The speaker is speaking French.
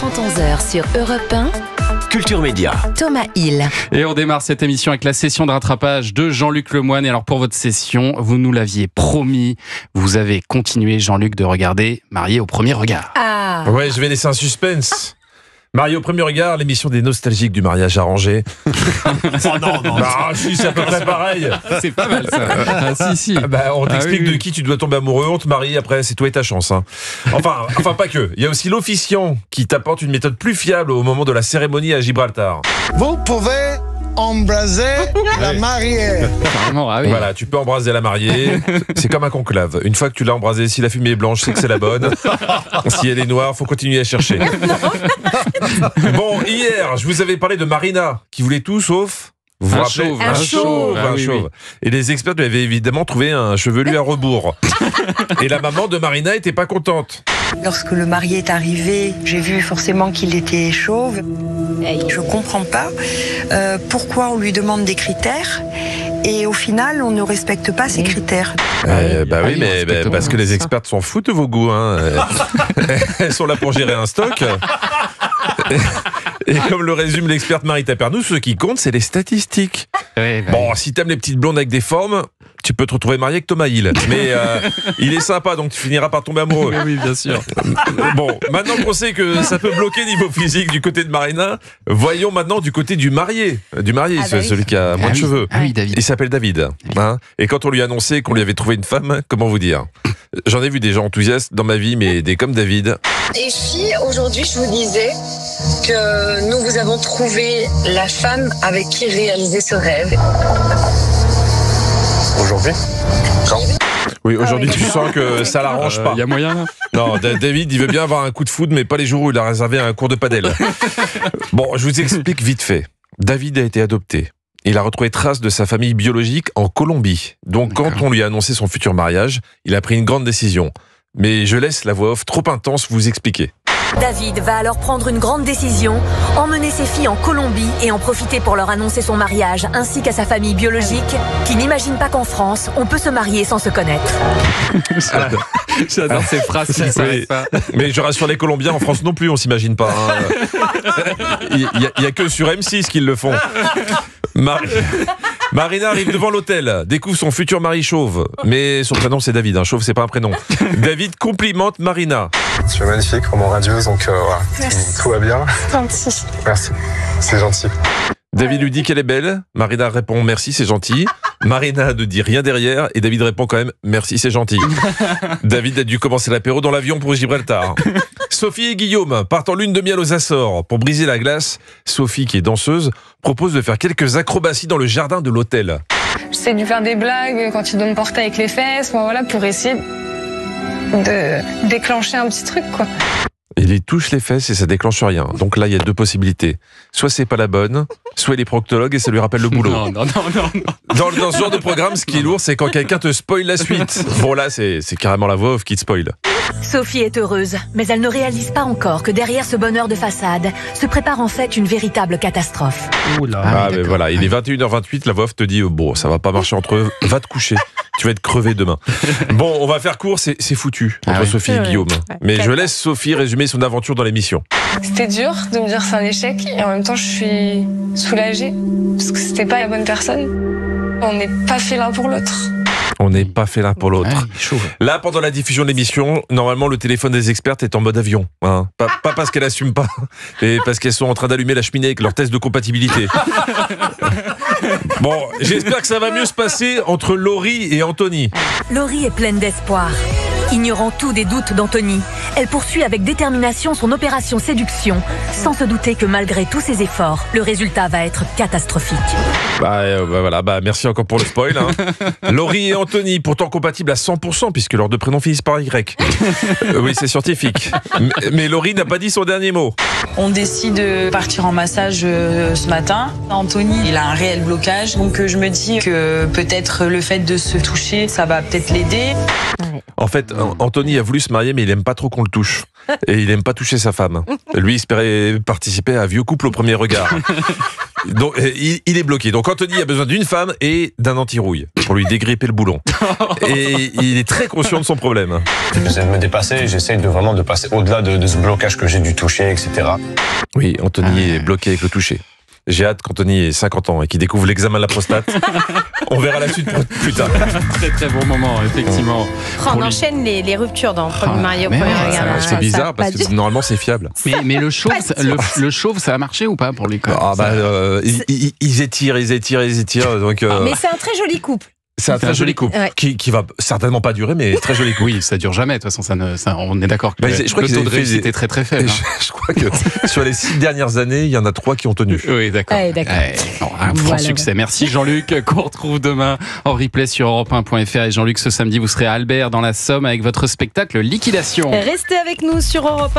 11h sur Europe 1. Culture Média. Thomas Hill. Et on démarre cette émission avec la session de rattrapage de Jean-Luc Lemoyne. Et alors pour votre session, vous nous l'aviez promis, vous avez continué, Jean-Luc, de regarder Marié au premier regard. Ah. Ouais, je vais laisser un suspense. Marié au premier regard, l'émission des nostalgiques du mariage arrangé. Non. Ah si, c'est à peu près pareil. C'est pas mal ça. Ah si. On t'explique oui. de qui tu dois tomber amoureux, on te marie, après c'est toi et ta chance. Hein. Enfin pas que. Il y a aussi l'officiant qui t'apporte une méthode plus fiable au moment de la cérémonie à Gibraltar. Vous pouvez embraser la mariée. Carrément, ah oui. Voilà, tu peux embraser la mariée. C'est comme un conclave. Une fois que tu l'as embrasée, si la fumée est blanche, c'est que c'est la bonne. Si elle est noire, faut continuer à chercher. Bon, hier, je vous avais parlé de Marina, qui voulait tout sauf... Vous vous rappelez chauve. Un chauve. Ah oui, chauve. oui. Et les experts lui avaient évidemment trouvé un chevelu à rebours. Et la maman de Marina était pas contente. Lorsque le marié est arrivé, j'ai vu forcément qu'il était chauve. Je comprends pas pourquoi on lui demande des critères et au final on ne respecte pas ces critères. Oui, on mais respecte parce pas que les ça. experts s'en foutent de vos goûts. Hein. Elles sont là pour gérer un stock. Et comme le résume l'experte Marie Tapernou, ce qui compte, c'est les statistiques. Ouais, bah, Bon, si t'aimes les petites blondes avec des formes, tu peux te retrouver marié avec Thomas Hill. Mais il est sympa, donc tu finiras par tomber amoureux. oui, bien sûr. Bon, maintenant qu'on sait que ça peut bloquer niveau physique du côté de Marina, voyons maintenant du côté du marié. Celui qui a moins de cheveux. Ah oui, David. Il s'appelle David. Hein. Et quand on lui a annoncé qu'on lui avait trouvé une femme, comment vous dire ? J'en ai vu des gens enthousiastes dans ma vie, mais des comme David. Et si aujourd'hui je vous disais que nous vous avons trouvé la femme avec qui réaliser ce rêve? Aujourd'hui? Oui, aujourd'hui tu sens que ça l'arrange pas. Il y a moyen là. Non, David, il veut bien avoir un coup de foudre, mais pas les jours où il a réservé un cours de padel. Bon, je vous explique vite fait. David a été adopté. Il a retrouvé trace de sa famille biologique en Colombie. Donc, quand on lui a annoncé son futur mariage, il a pris une grande décision. Mais je laisse la voix off trop intense vous expliquer. David va alors prendre une grande décision, emmener ses filles en Colombie et en profiter pour leur annoncer son mariage, ainsi qu'à sa famille biologique, qui n'imagine pas qu'en France, on peut se marier sans se connaître. J'adore ces phrases qui ne s'arrêtent pas. Mais je rassure les Colombiens, en France non plus, on s'imagine pas. Hein. Il y a que sur M6 qu'ils le font. Marina arrive devant l'hôtel, découvre son futur mari chauve. Mais son prénom c'est David, hein. Chauve c'est pas un prénom. David complimente Marina. Tu es magnifique, vraiment radieuse, donc voilà. Tout va bien. Gentil. Merci, c'est gentil. David lui dit qu'elle est belle. Marina répond merci, c'est gentil. Marina ne dit rien derrière et David répond quand même merci, c'est gentil. David a dû commencer l'apéro dans l'avion pour Gibraltar. Sophie et Guillaume partent en lune de miel aux Açores. Pour briser la glace, Sophie, qui est danseuse, propose de faire quelques acrobaties dans le jardin de l'hôtel. J'essaie de lui faire des blagues quand il doit me porter avec les fesses, voilà, pour essayer de déclencher un petit truc, quoi. Il lui touche les fesses et ça déclenche rien. Donc là, il y a deux possibilités. Soit c'est pas la bonne, soit il est proctologue et ça lui rappelle le boulot. Non. Dans ce genre de programme, ce qui est lourd, c'est quand quelqu'un te spoil la suite. Bon là, c'est carrément la voix off qui te spoil. Sophie est heureuse, mais elle ne réalise pas encore que derrière ce bonheur de façade se prépare en fait une véritable catastrophe. Ah mais voilà, il est 21h28, la voix off te dit bon, ça va pas marcher entre eux, va te coucher. Tu vas être crevé demain. Bon, on va faire court, c'est foutu entre Sophie et Guillaume. Mais je laisse Sophie résumer son aventure dans l'émission. C'était dur de me dire c'est un échec et en même temps je suis soulagée parce que c'était pas la bonne personne. On n'est pas fait l'un pour l'autre. On n'est pas fait l'un pour l'autre. Ouais, chaud. Là, pendant la diffusion de l'émission, normalement, le téléphone des expertes est en mode avion. Hein. Pas parce qu'elles n'assument pas, mais parce qu'elles sont en train d'allumer la cheminée avec leur test de compatibilité. Bon, j'espère que ça va mieux se passer entre Laurie et Anthony. Laurie est pleine d'espoir. Ignorant tout des doutes d'Anthony, elle poursuit avec détermination son opération séduction, sans se douter que malgré tous ses efforts, le résultat va être catastrophique. Merci encore pour le spoil. Hein. Laurie et Anthony, pourtant compatibles à 100%, puisque leurs deux prénoms finissent par Y. Oui, c'est scientifique. Mais Laurie n'a pas dit son dernier mot. On décide de partir en massage ce matin. Anthony, il a un réel blocage, donc je me dis que peut-être le fait de se toucher, ça va peut-être l'aider. En fait, Anthony a voulu se marier, mais il aime pas trop qu'on le touche. Et il aime pas toucher sa femme. Lui, il espérait participer à Vieux couple au premier regard. Donc, il est bloqué. Donc Anthony a besoin d'une femme et d'un anti-rouille pour lui dégripper le boulon. Et il est très conscient de son problème. J'essaie de me dépasser, j'essaie de vraiment de passer au-delà de ce blocage que j'ai du toucher, etc. Oui, Anthony est bloqué avec le toucher. J'ai hâte qu'Anthony ait 50 ans et qu'il découvre l'examen de la prostate. On verra la suite plus tard. Très très bon moment, effectivement. On enchaîne les ruptures dans Premier Marie au mais premier ouais, regard. C'est bizarre parce que normalement c'est fiable. Mais le chauve, le chauve, ça a marché ou pas pour lui Ils étirent. Donc, Mais c'est un très joli couple. c'est un très joli couple Ouais. qui va certainement pas durer, mais très joli couple. Oui, ça dure jamais. De toute façon, on est d'accord que Je crois le qu'ils taux de avaient fait réussite est très très faible. Je crois que sur les 6 dernières années, il y en a 3 qui ont tenu. Oui, d'accord. Ouais, d'accord. Bon, un franc Voilà. succès. Merci Jean-Luc, qu'on retrouve demain en replay sur europe1.fr. Et Jean-Luc, ce samedi, vous serez à Albert dans la Somme avec votre spectacle Liquidation. Restez avec nous sur Europe 1.